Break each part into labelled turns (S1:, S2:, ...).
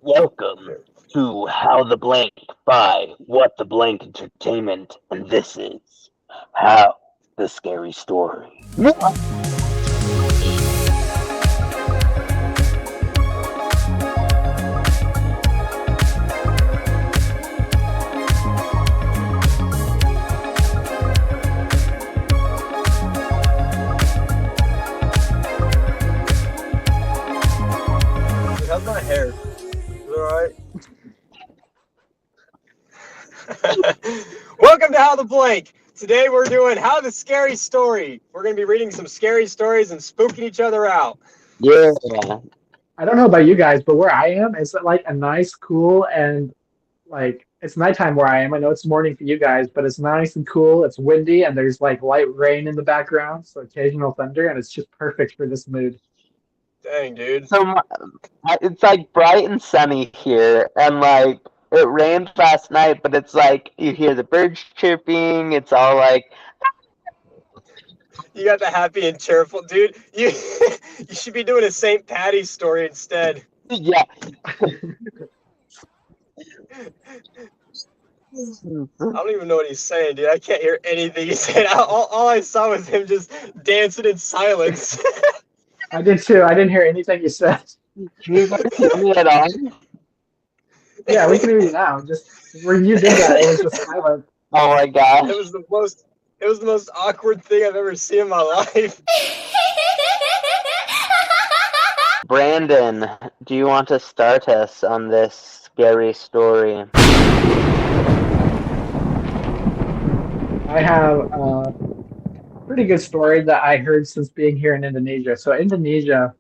S1: Welcome to How the Blank by What the Blank Entertainment, and this is How the Scary Story.
S2: How's my hair? Is it alright? Welcome to How the Blank. Today we're doing How the Scary Story. We're going to be reading some scary stories and spooking each other out.
S1: Yeah.
S3: I don't know about you guys, but where I am, it's like a nice, cool, and like it's nighttime where I am. I know it's morning for you guys, but it's nice and cool. It's windy, and there's like light rain in the background, so occasional thunder, and it's just perfect for this mood.
S2: Dang, dude.
S1: So it's like bright and sunny here, and like it rained last night, but it's like you hear the birds chirping. It's all like,
S2: You got the happy and cheerful, dude. You should be doing a St. Patty's story instead.
S1: yeah.
S2: I don't even know what he's saying, dude. I can't hear anything he's saying. All I saw was him just dancing in silence.
S3: I did too. I didn't hear anything you said.
S1: Can you guys hear me at all?
S3: Yeah, we can hear you now. Just when you did that, it was just silent.
S1: Oh my gosh.
S2: It was the most awkward thing I've ever seen in my life.
S1: Brandon, do you want to start us on this scary story?
S3: I have a pretty good story that I heard since being here in Indonesia. So Indonesia,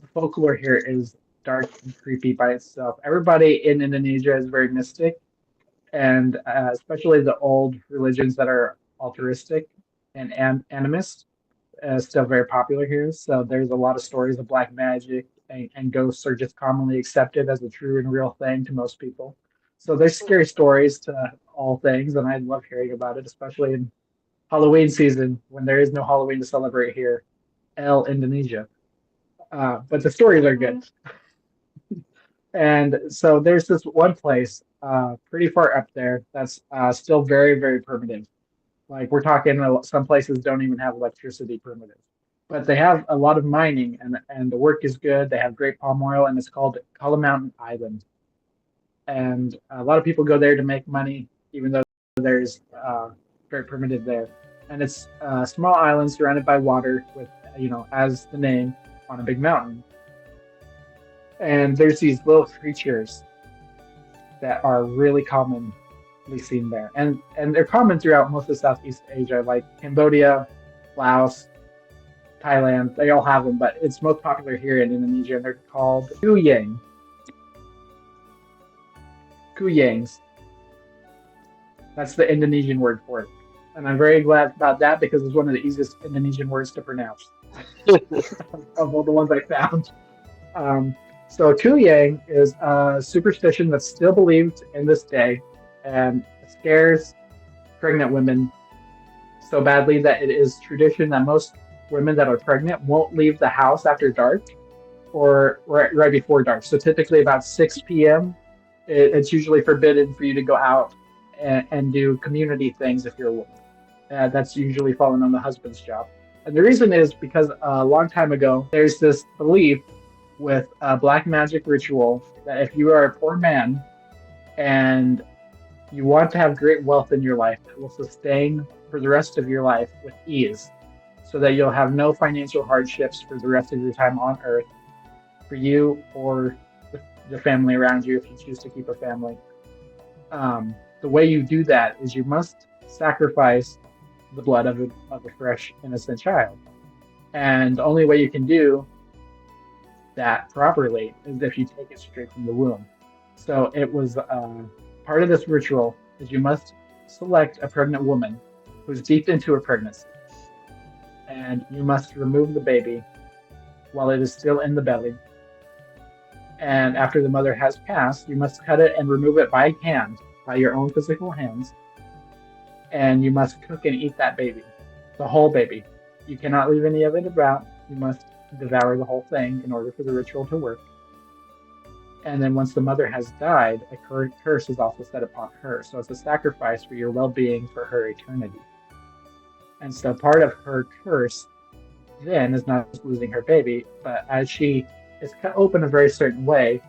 S3: the folklore here is dark and creepy by itself. Everybody in Indonesia is very mystic, and especially the old religions that are altruistic and animist, still very popular here. So there's a lot of stories of black magic, and ghosts are just commonly accepted as a true and real thing to most people. So there's scary stories to all things, and I love hearing about it, especially in Halloween season when there is no Halloween to celebrate here, Indonesia. But the stories are good. And so there's this one place pretty far up there that's still very, very primitive. Like we're talking, some places don't even have electricity primitive. But they have a lot of mining, and the work is good. They have great palm oil, and it's called Mountain Island. And a lot of people go there to make money, even though there's very primitive there. And it's a small island surrounded by water with, as the name, on a big mountain. And there's these little creatures that are really commonly seen there. And they're common throughout most of Southeast Asia, like Cambodia, Laos, Thailand. They all have them, but it's most popular here in Indonesia, and they're called Kuyangs. That's the Indonesian word for it. And I'm very glad about that because it's one of the easiest Indonesian words to pronounce of all the ones I found. So Kuyang is a superstition that's still believed in this day, and scares pregnant women so badly that it is tradition that most women that are pregnant won't leave the house after dark or right before dark. So typically about 6 p.m., it's usually forbidden for you to go out and do community things if you're a woman. That's usually falling on the husband's job. And the reason is because a long time ago, there's this belief with a black magic ritual that if you are a poor man and you want to have great wealth in your life that will sustain for the rest of your life with ease, so that you'll have no financial hardships for the rest of your time on earth, for you or the family around you if you choose to keep a family. The way you do that is you must sacrifice the blood of a fresh, innocent child. And the only way you can do that properly is if you take it straight from the womb. So it was part of this ritual is you must select a pregnant woman who's deep into her pregnancy. And you must remove the baby while it is still in the belly. And after the mother has passed, you must cut it and remove it by hand, by your own physical hands. And you must cook and eat that baby, the whole baby. You cannot leave any of it about. You must devour the whole thing in order for the ritual to work. And then once the mother has died, a curse is also set upon her. So it's a sacrifice for your well-being for her eternity. And so part of her curse then is not just losing her baby, but as she is cut open a very certain way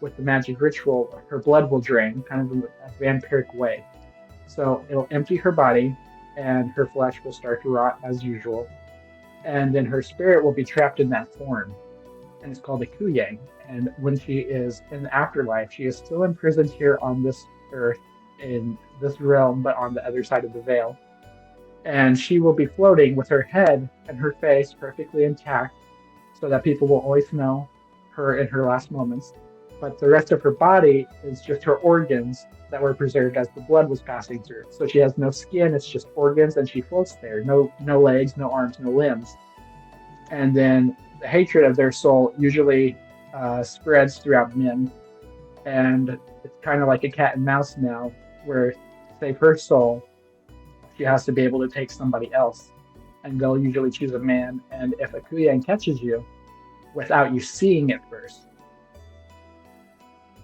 S3: with the magic ritual, her blood will drain, kind of in a vampiric way. So it'll empty her body, and her flesh will start to rot as usual. And then her spirit will be trapped in that form, and it's called a kuyang. And when she is in the afterlife, she is still imprisoned here on this earth, in this realm, but on the other side of the veil. And she will be floating with her head and her face perfectly intact, so that people will always know her in her last moments. But the rest of her body is just her organs that were preserved as the blood was passing through. So she has no skin; it's just organs, and she floats there. No legs, no arms, no limbs. And then the hatred of their soul usually spreads throughout men, and it's kind of like a cat and mouse now, where to save her soul, she has to be able to take somebody else, and they'll usually choose a man. And if a kuyang catches you without you seeing it first,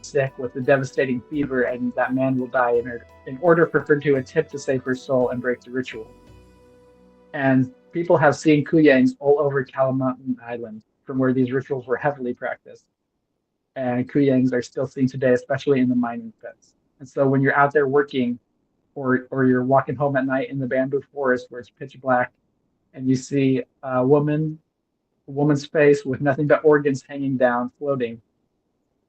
S3: sick with a devastating fever, and that man will die in order for her to attempt to save her soul and break the ritual. And people have seen kuyangs all over Kalimantan Island, from where these rituals were heavily practiced. And kuyangs are still seen today, especially in the mining pits. And so when you're out there working, or you're walking home at night in the bamboo forest where it's pitch black, and you see a woman's face with nothing but organs hanging down, floating,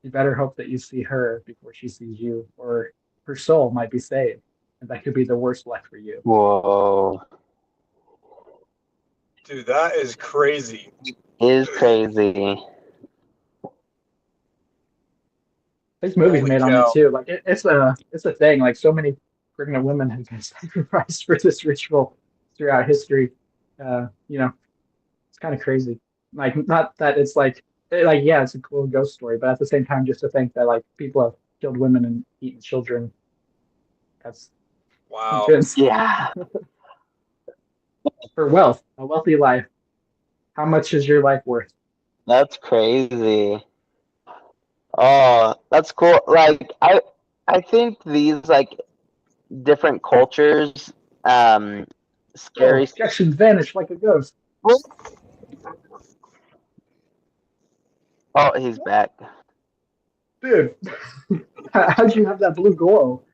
S3: you better hope that you see her before she sees you, or her soul might be saved. And that could be the worst luck for you.
S1: Whoa.
S2: Dude, that is crazy.
S1: It is crazy.
S3: There's movies
S2: Holy
S3: made on
S2: cow.
S3: it too. Like it's a thing. Like so many pregnant women have been sacrificed for this ritual throughout history. It's kind of crazy. Like, not that it's like yeah, it's a cool ghost story, but at the same time, just to think that like people have killed women and eaten children, that's
S2: Wow.
S3: intense.
S1: Yeah.
S3: For wealth, a wealthy life. How much is your life worth?
S1: That's crazy. Oh, that's cool. Like I think these like different cultures, scary.
S3: Objection vanished like a ghost.
S1: Oh, he's back.
S3: Dude, how'd you have that blue glow?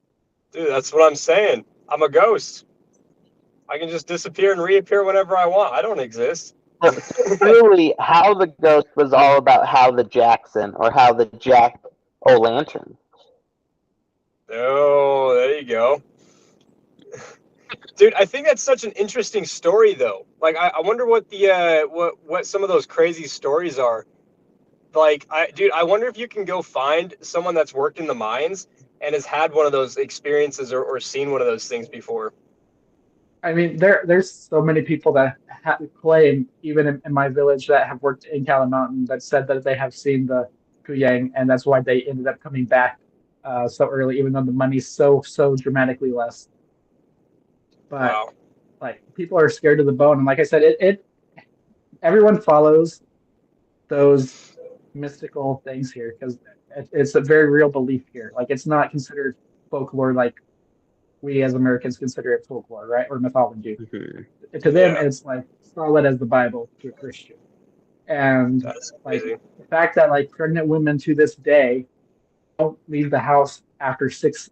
S2: Dude, that's what I'm saying. I'm a ghost. I can just disappear and reappear whenever I want. I don't exist.
S1: Really, how the ghost was all about how the Jackson, or how the Jack-o'-lantern.
S2: Oh, there you go. Dude, I think that's such an interesting story, though. Like, I wonder what the what some of those crazy stories are. Like, I wonder if you can go find someone that's worked in the mines and has had one of those experiences or seen one of those things before.
S3: I mean, there's so many people that claim, even in my village, that have worked in Kalimantan, that said that they have seen the kuyang, and that's why they ended up coming back so early, even though the money's so dramatically less. But
S2: Wow.
S3: like, people are scared to the bone, and like I said, everyone follows those mystical things here because it's a very real belief here. Like, it's not considered folklore like we as Americans consider it folklore, right? Or mythology. Mm-hmm. To them, it's like solid as the Bible to a Christian. And like the fact that like pregnant women to this day don't leave the house after 6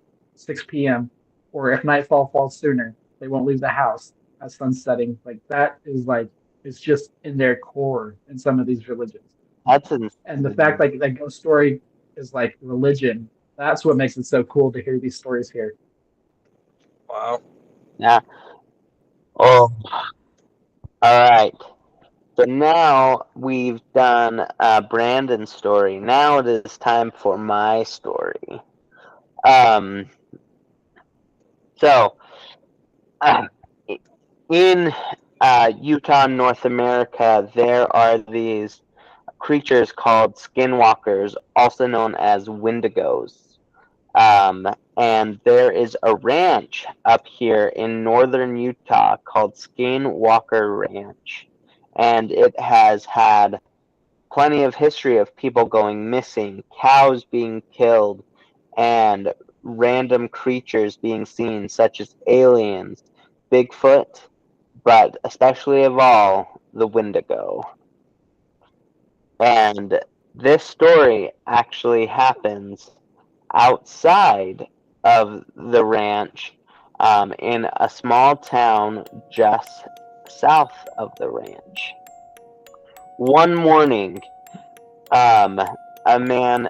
S3: p.m. or if nightfall falls sooner, they won't leave the house at sunsetting. Like, that is like, it's just in their core in some of these religions.
S1: That's insane.
S3: And the fact like that ghost story is like religion, that's what makes it so cool to hear these stories here.
S2: Wow.
S1: Yeah. Oh. All right. So now we've done Brandon's story. Now it is time for my story. So in Utah, North America, there are these creatures called skinwalkers, also known as wendigos. And there is a ranch up here in northern Utah called Skinwalker Ranch. And it has had plenty of history of people going missing, cows being killed, and random creatures being seen, such as aliens, Bigfoot, but especially of all, the Wendigo. And this story actually happens outside of the ranch, in a small town just south of the ranch. One morning, a man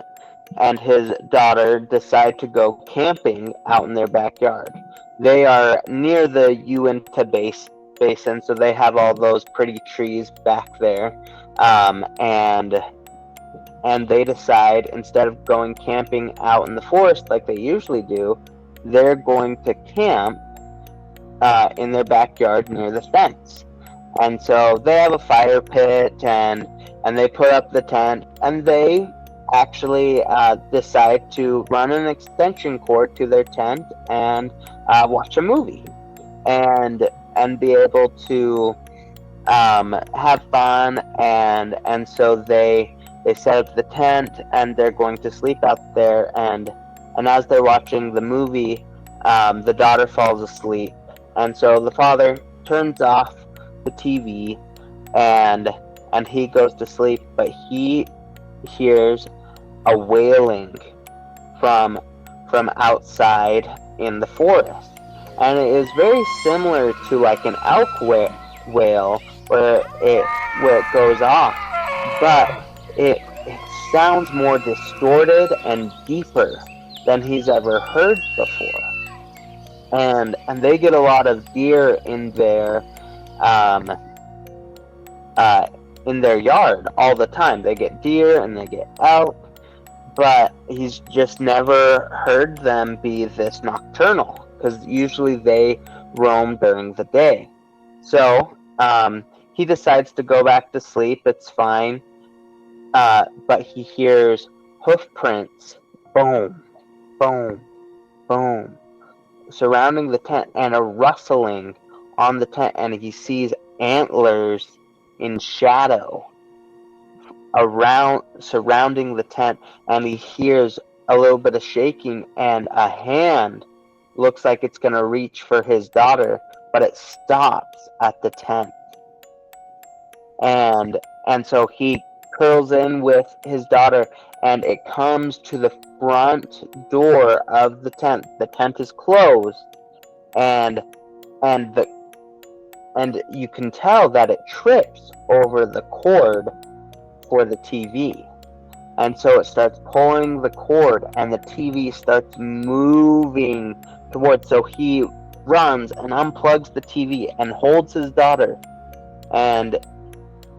S1: and his daughter decide to go camping out in their backyard. They are near the Uinta Basin, so they have all those pretty trees back there. And they decide, instead of going camping out in the forest like they usually do, they're going to camp in their backyard near the fence. And so they have a fire pit, and they put up the tent, and they actually decide to run an extension cord to their tent and watch a movie and be able to have fun. And so they set up the tent, and they're going to sleep out there. And as they're watching the movie, the daughter falls asleep, and so the father turns off the TV, and he goes to sleep, but he hears a wailing from outside in the forest, and it is very similar to like an elk wail where it goes off, but it sounds more distorted and deeper than he's ever heard before. And they get a lot of deer in their yard all the time. They get deer and they get elk, but he's just never heard them be this nocturnal, because usually they roam during the day. So he decides to go back to sleep. It's fine, but he hears hoof prints, boom, boom, boom, surrounding the tent, and a rustling on the tent, and he sees antlers in shadow surrounding the tent, and he hears a little bit of shaking, and a hand looks like it's going to reach for his daughter, but it stops at the tent. And so he curls in with his daughter, and it comes to the front door of the tent. The tent is closed, and you can tell that it trips over the cord for the TV. And so it starts pulling the cord, and the TV starts moving towards. So he runs and unplugs the TV and holds his daughter, and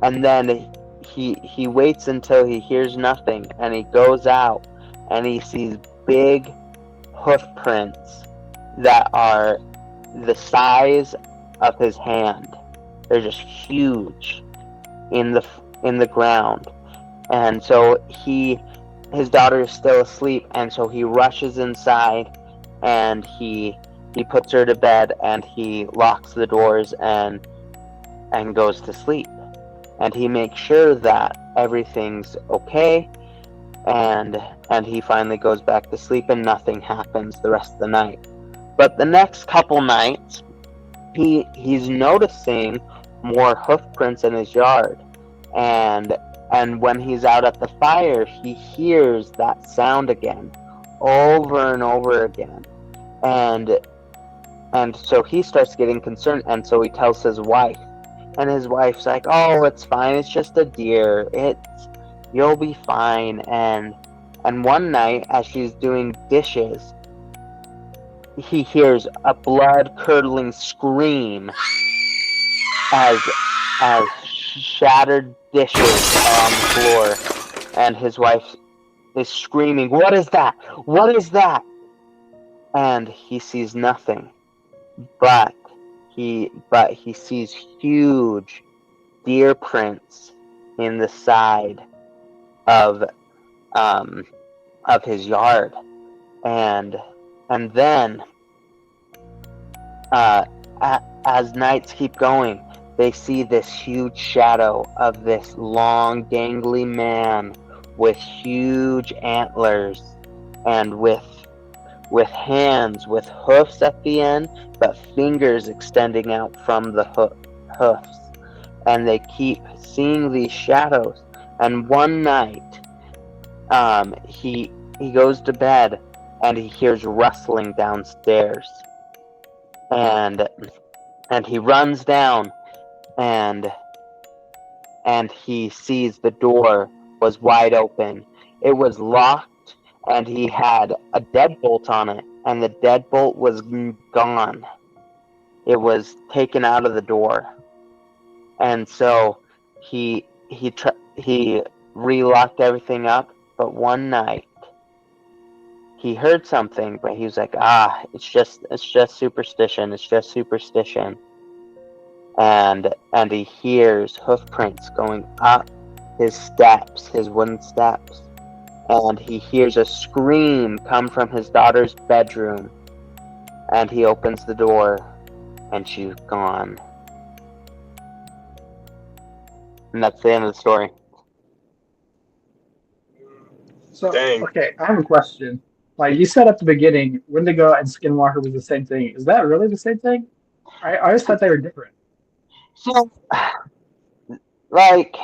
S1: then he waits until he hears nothing, and he goes out, and he sees big hoof prints that are the size of his hand. They're just huge in the ground. And so his daughter is still asleep, and so he rushes inside, and he puts her to bed, and he locks the doors and goes to sleep. And he makes sure that everything's okay, and he finally goes back to sleep, and nothing happens the rest of the night. But the next couple nights, he's noticing more hoof prints in his yard, and when he's out at the fire, he hears that sound again, over and over again, and so he starts getting concerned, and so he tells his wife, and his wife's like, "Oh, it's fine, it's just a deer, you'll be fine." And one night, as she's doing dishes, he hears a blood-curdling scream as shattered dishes are on the floor, and his wife is screaming, "What is that? What is that?" And he sees nothing, but he sees huge deer prints in the side of his yard, and then as nights keep going, they see this huge shadow of this long, gangly man with huge antlers and with hands with hoofs at the end, but fingers extending out from the hoofs. And they keep seeing these shadows. And one night, he goes to bed and he hears rustling downstairs, and he runs down, and he sees the door was wide open. It was locked, and he had a deadbolt on it, and the deadbolt was gone. It was taken out of the door, and so he relocked everything up. But one night he heard something, but he was like, it's just superstition. It's just superstition. And he hears hoof prints going up his steps, his wooden steps. And he hears a scream come from his daughter's bedroom. And he opens the door, and she's gone. And that's the end of the story.
S3: So,
S2: Dang.
S3: okay, I have a question. Like you said at the beginning, Wendigo and Skinwalker was the same thing. Is that really the same thing? I always thought they were different.
S1: So, like,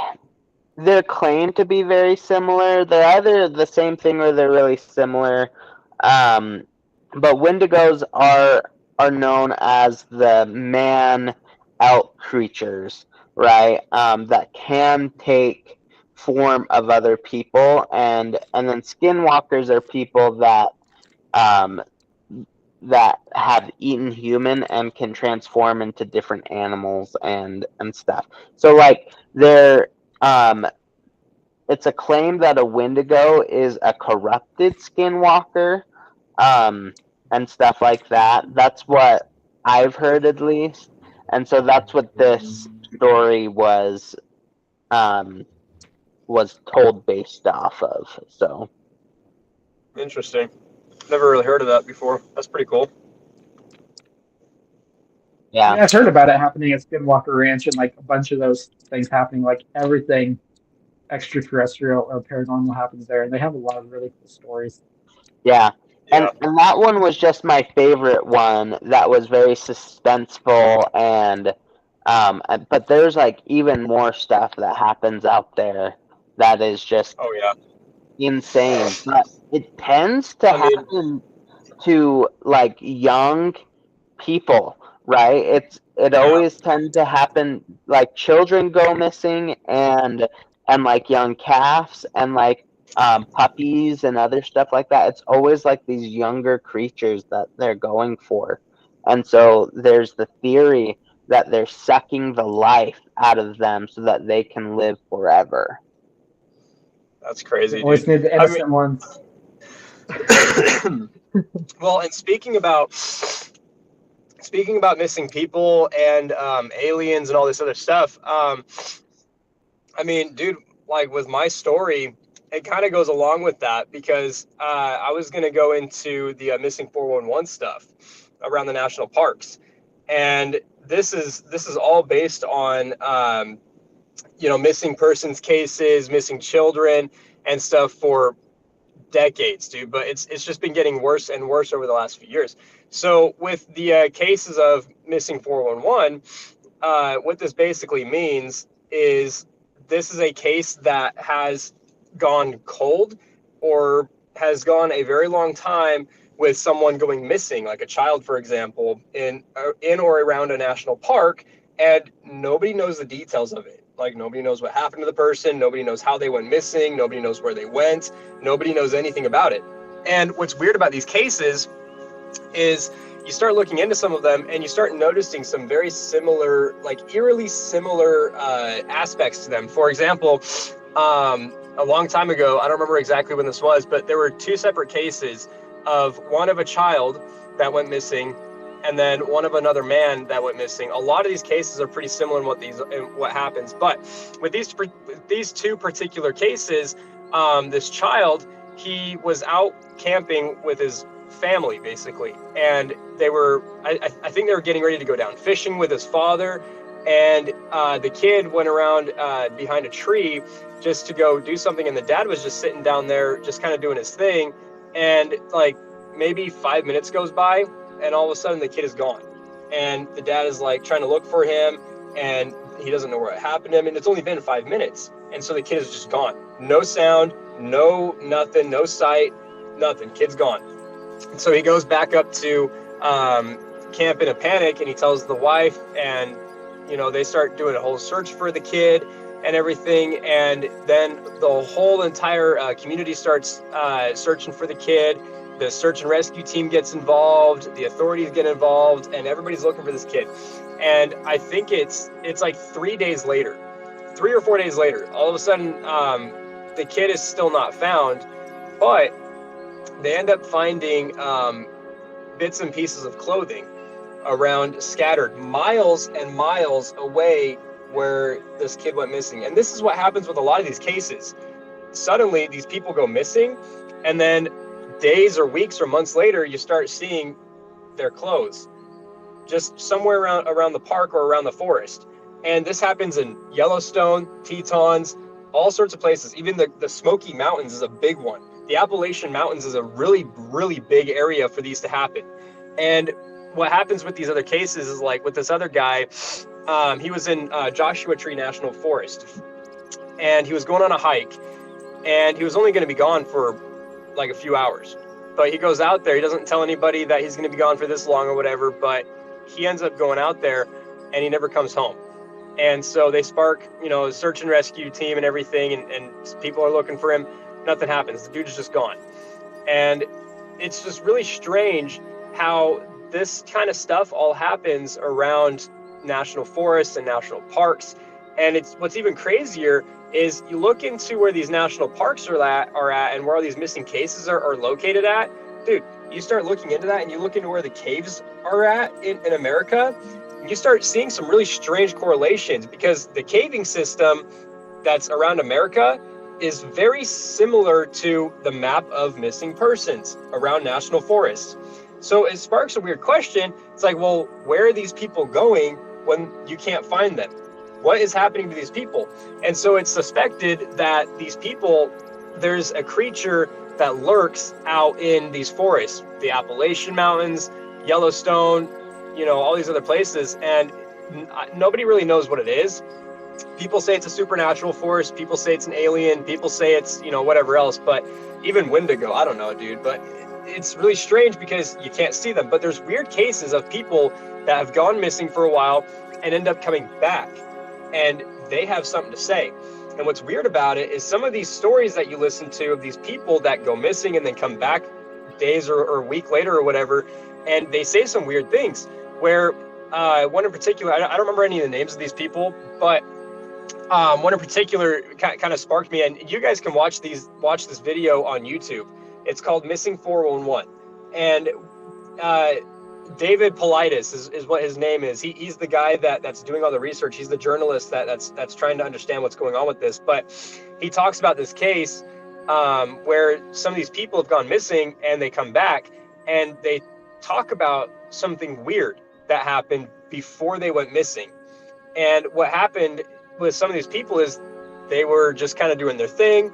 S1: they're claimed to be very similar. They're either the same thing or they're really similar. But Wendigos are known as the man-elk creatures, right? That can take form of other people, and then Skinwalkers are people that have eaten human and can transform into different animals and stuff. So like it's a claim that a Wendigo is a corrupted Skinwalker, and stuff like that. That's what I've heard, at least. And so that's what this story was told based off of. So
S2: Interesting. Never really heard of that before. That's pretty cool.
S1: yeah.
S3: I've heard about it happening at Skinwalker Ranch and like a bunch of those things happening, like everything extraterrestrial or paranormal happens there, and they have a lot of really cool stories.
S1: Yeah.
S2: Yeah.
S1: And that one was just my favorite one. That was very suspenseful, and but there's like even more stuff that happens out there that is just
S2: Oh yeah.
S1: insane. But it tends to happen to like young people, right? It always tends to happen, like children go missing, and like young calves and like puppies and other stuff like that. It's always like these younger creatures that they're going for. And so there's the theory that they're sucking the life out of them so that they can live forever.
S2: That's crazy,
S3: They always need the innocent ones.
S2: Well, and speaking about missing people and aliens and all this other stuff, I mean, dude, like with my story, it kind of goes along with that, because I was going to go into the missing 411 stuff around the national parks. And this is all based on, missing persons cases, missing children and stuff for decades, dude. But it's just been getting worse and worse over the last few years. So with the cases of missing 411, what this basically means is this is a case that has gone cold or has gone a very long time with someone going missing, like a child, for example, in or around a national park, and nobody knows the details of it. Like, nobody knows what happened to the person. Nobody knows how they went missing. Nobody knows where they went. Nobody knows anything about it. And what's weird about these cases is you start looking into some of them and you start noticing some very similar, like eerily similar aspects to them. For example, a long time ago, I don't remember exactly when this was, but there were two separate cases of one of a child that went missing and then one of another man that went missing. A lot of these cases are pretty similar in what happens. But with these two particular cases, this child, he was out camping with his family, basically, and they were, I think they were getting ready to go down fishing with his father, and the kid went around behind a tree just to go do something, and the dad was just sitting down there just kind of doing his thing, and like maybe 5 minutes goes by, and all of a sudden the kid is gone, and the dad is like trying to look for him, and he doesn't know where it happened to him, and it's only been 5 minutes, and so the kid is just gone. No sound, no nothing, no sight, nothing. Kid's gone. And so he goes back up to camp in a panic, and he tells the wife, and they start doing a whole search for the kid and everything, and then the whole entire community starts searching for the kid. The search and rescue team gets involved, the authorities get involved, and everybody's looking for this kid. And I think it's like 3 days later, 3 or 4 days later, all of a sudden the kid is still not found, but they end up finding bits and pieces of clothing around, scattered miles and miles away where this kid went missing. And this is what happens with a lot of these cases. Suddenly these people go missing, and then days or weeks or months later, you start seeing their clothes just somewhere around the park or around the forest. And this happens in Yellowstone, Tetons, all sorts of places. Even the Smoky Mountains is a big one. The Appalachian Mountains is a really, really big area for these to happen. And what happens with these other cases is, like with this other guy, he was in Joshua Tree National Forest, and he was going on a hike, and he was only going to be gone for like a few hours. But he goes out there, he doesn't tell anybody that he's going to be gone for this long or whatever, but he ends up going out there, and he never comes home. And so they spark, a search and rescue team and everything, and people are looking for him. Nothing happens. The dude is just gone. And it's just really strange how this kind of stuff all happens around national forests and national parks. And it's what's even crazier is you look into where these national parks are at and where all these missing cases are located at. Dude, you start looking into that, and you look into where the caves are at in America, and you start seeing some really strange correlations, because the caving system that's around America is very similar to the map of missing persons around national forests. So it sparks a weird question. It's like, well, where are these people going when you can't find them? What is happening to these people? And so it's suspected that these people, there's a creature that lurks out in these forests, the Appalachian Mountains, Yellowstone, all these other places, and nobody really knows what it is. People say it's a supernatural force, people say it's an alien, people say it's, whatever else, but even Wendigo, I don't know, dude, but it's really strange because you can't see them. But there's weird cases of people that have gone missing for a while and end up coming back, and they have something to say. And what's weird about it is some of these stories that you listen to of these people that go missing and then come back days or a week later or whatever, and they say some weird things, where one in particular, I don't remember any of the names of these people, but one in particular kind of sparked me, and you guys can watch this video on YouTube. It's called Missing 411, and David Politis is what his name is. He's the guy that's doing all the research. He's the journalist that's trying to understand what's going on with this. But he talks about this case where some of these people have gone missing and they come back, and they talk about something weird that happened before they went missing. And what happened with some of these people is they were just kind of doing their thing,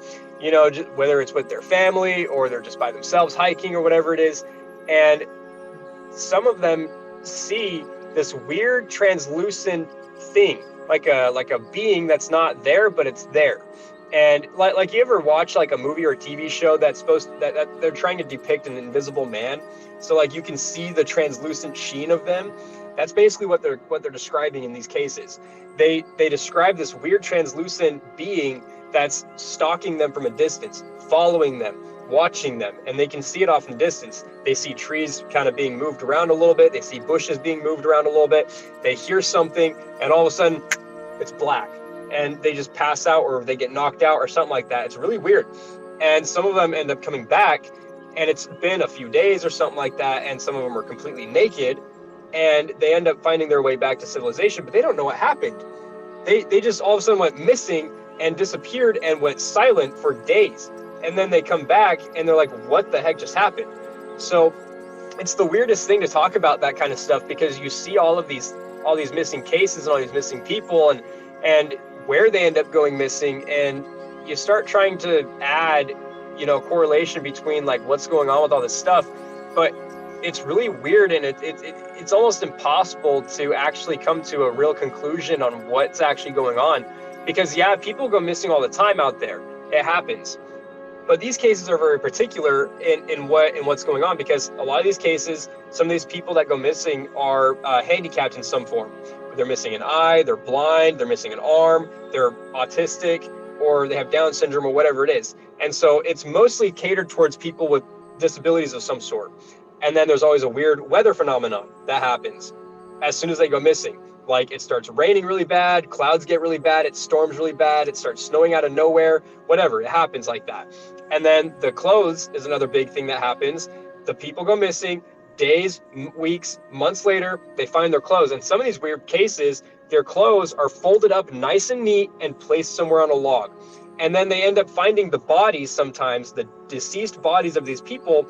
S2: whether it's with their family or they're just by themselves hiking or whatever it is. And some of them see this weird translucent thing, like a being that's not there, but it's there. And like you ever watch like a movie or a TV show that's that they're trying to depict an invisible man, so like you can see the translucent sheen of them. That's basically what they're describing in these cases. They describe this weird translucent being that's stalking them from a distance, following them, watching them, and they can see it off in distance. They see trees kind of being moved around a little bit. They see bushes being moved around a little bit. They hear something, and all of a sudden, it's black, and they just pass out, or they get knocked out or something like that. It's really weird. And some of them end up coming back, and it's been a few days or something like that, and some of them are completely naked, and they end up finding their way back to civilization, but they don't know what happened. They just all of a sudden went missing and disappeared and went silent for days. And then they come back and they're like, what the heck just happened? So it's the weirdest thing to talk about that kind of stuff, because you see all of these all these missing cases and all these missing people and where they end up going missing, and you start trying to add, correlation between like what's going on with all this stuff, but it's really weird, and it's almost impossible to actually come to a real conclusion on what's actually going on, because people go missing all the time out there. It happens. But these cases are very particular in what's going on, because a lot of these cases, some of these people that go missing are handicapped in some form. They're missing an eye, they're blind, they're missing an arm, they're autistic, or they have Down syndrome, or whatever it is. And so it's mostly catered towards people with disabilities of some sort. And then there's always a weird weather phenomenon that happens as soon as they go missing. Like, it starts raining really bad, clouds get really bad, it storms really bad, it starts snowing out of nowhere, whatever, it happens like that. And then the clothes is another big thing that happens. The people go missing, days, weeks, months later, they find their clothes. And some of these weird cases, their clothes are folded up nice and neat and placed somewhere on a log. And then they end up finding the bodies sometimes, the deceased bodies of these people,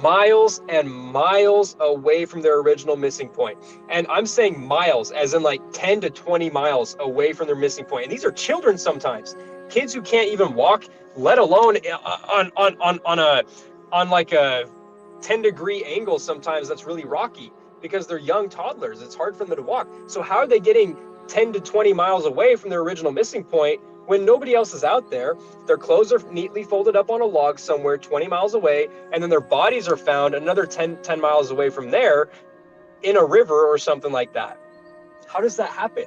S2: miles and miles away from their original missing point. And I'm saying miles, as in like 10 to 20 miles away from their missing point. And these are children sometimes, kids who can't even walk, let alone on like a 10-degree angle sometimes that's really rocky, because they're young toddlers. It's hard for them to walk. So how are they getting 10 to 20 miles away from their original missing point when nobody else is out there? Their clothes are neatly folded up on a log somewhere 20 miles away, and then their bodies are found another 10 miles away from there in a river or something like that. How does that happen?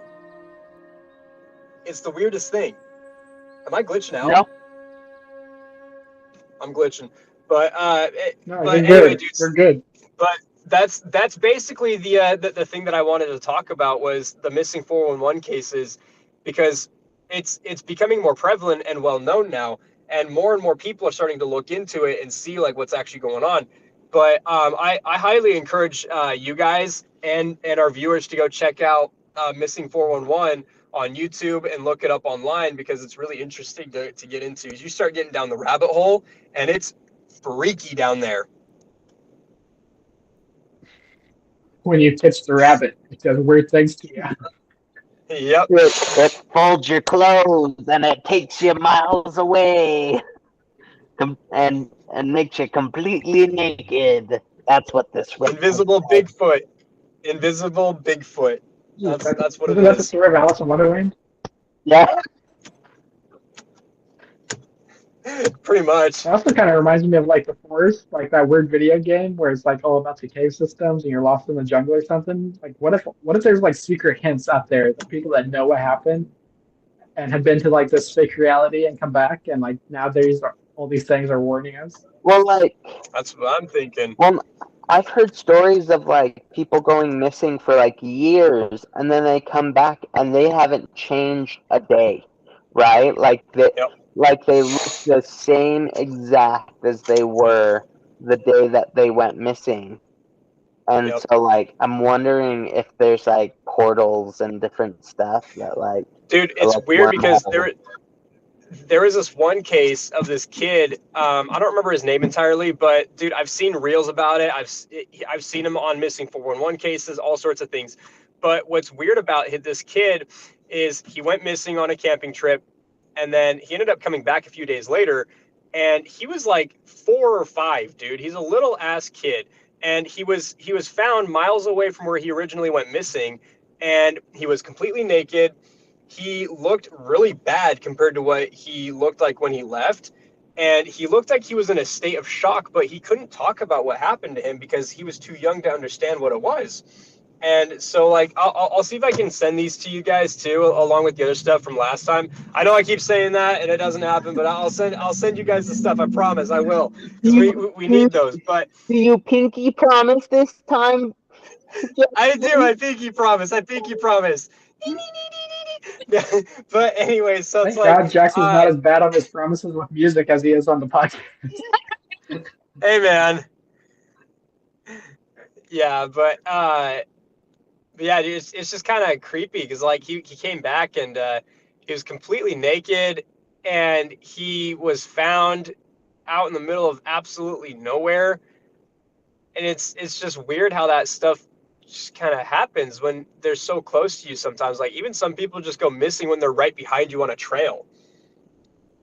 S2: It's the weirdest thing. Am I glitching out?
S1: No.
S2: I'm glitching. But
S3: No,
S2: but
S3: you're
S2: anyway,
S3: good.
S2: dudes,
S3: You're good.
S2: but that's basically the thing that I wanted to talk about, was the missing 411 cases, because it's becoming more prevalent and well known now, and more people are starting to look into it and see like what's actually going on. But I highly encourage you guys and our viewers to go check out Missing 411 on YouTube and look it up online, because it's really interesting to get into. You start getting down the rabbit hole, and it's freaky down there.
S3: When you catch the rabbit, it does weird things to you.
S2: Yep.
S1: It folds your clothes and it takes you miles away, and makes you completely naked. That's what this was.
S2: Invisible Bigfoot. Invisible Bigfoot. That's what it
S3: Isn't that the
S2: is.
S3: story of Alice in Wonderland?
S1: Yeah.
S2: Pretty much.
S3: It also kind of reminds me of like The Forest, like that weird video game where it's like all about the cave systems and you're lost in the jungle or something. Like, what if there's like secret hints out there that people that know what happened and have been to like this fake reality and come back, and like now all these things are warning us.
S1: Well, like,
S2: That's what I'm thinking.
S1: well, I've heard stories of like people going missing for like years, and then they come back and they haven't changed a day, right? Like they look the same exact as they were the day that they went missing. And so like I'm wondering if there's like portals and different stuff that like,
S2: dude, it's
S1: like
S2: weird because
S1: wormholes.
S2: there is this one case of this kid. I don't remember his name entirely, but dude, I've seen reels about it. I've seen him on missing 411 cases, all sorts of things. But what's weird about this kid is he went missing on a camping trip, and then he ended up coming back a few days later, and he was like 4 or 5, dude. He's a little ass kid, and he was found miles away from where he originally went missing, and he was completely naked. He looked really bad compared to what he looked like when he left. And he looked like he was in a state of shock, but he couldn't talk about what happened to him because he was too young to understand what it was. And so, like, I'll see if I can send these to you guys too, along with the other stuff from last time. I know I keep saying that and it doesn't happen, but I'll send you guys the stuff. I promise I will, because we need those. But
S1: Do you pinky promise this time?
S2: I do. I think you promise. But anyway, so
S3: Thank
S2: it's like,
S3: God Jackson's not as bad on his promises with music as he is on the podcast.
S2: hey man. Yeah, but yeah, dude, it's just kind of creepy because like he came back and he was completely naked, and he was found out in the middle of absolutely nowhere. And it's just weird how that stuff just kind of happens when they're so close to you sometimes. Like, even some people just go missing when they're right behind you on a trail.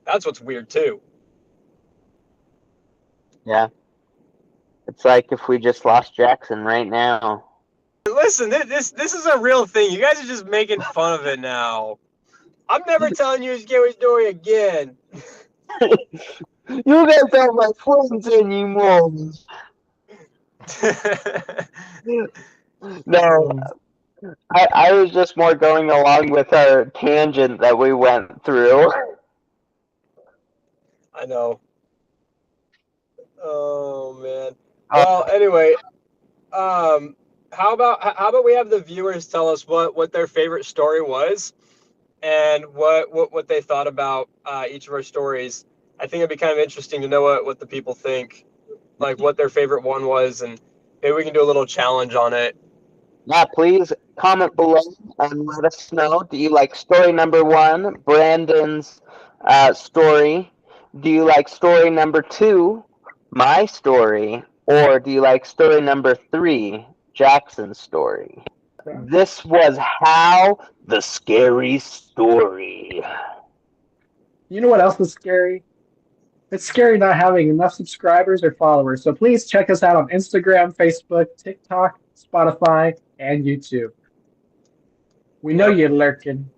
S2: That's what's weird, too.
S1: Yeah. It's like if we just lost Jackson right now.
S2: Listen, this is a real thing. You guys are just making fun of it now. I'm never telling you a scary story again.
S1: You guys aren't my friends anymore. No, I was just more going along with our tangent that we went through.
S2: I know. Oh man. Well, anyway, how about we have the viewers tell us what their favorite story was, and what they thought about each of our stories. I think it'd be kind of interesting to know what the people think, like what their favorite one was, and maybe we can do a little challenge on it.
S1: Yeah, please comment below and let us know. Do you like story number 1, Brandon's story? Do you like story number 2, my story? Or do you like story number 3, Jackson's story? This was How the Scary Story.
S3: You know what else is scary? It's scary not having enough subscribers or followers. So please check us out on Instagram, Facebook, TikTok, Spotify, and YouTube. We know you're lurking.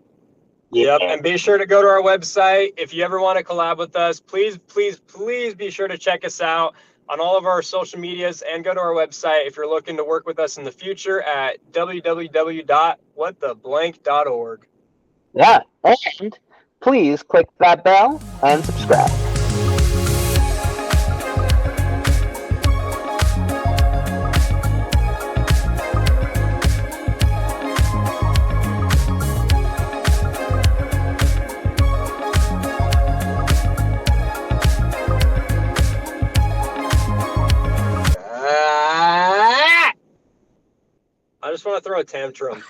S2: Yep, and be sure to go to our website. If you ever want to collab with us, please be sure to check us out on all of our social medias and go to our website if you're looking to work with us in the future at www.whattheblank.org.
S1: Yeah, and please click that bell and subscribe.
S2: I just want to throw a tantrum.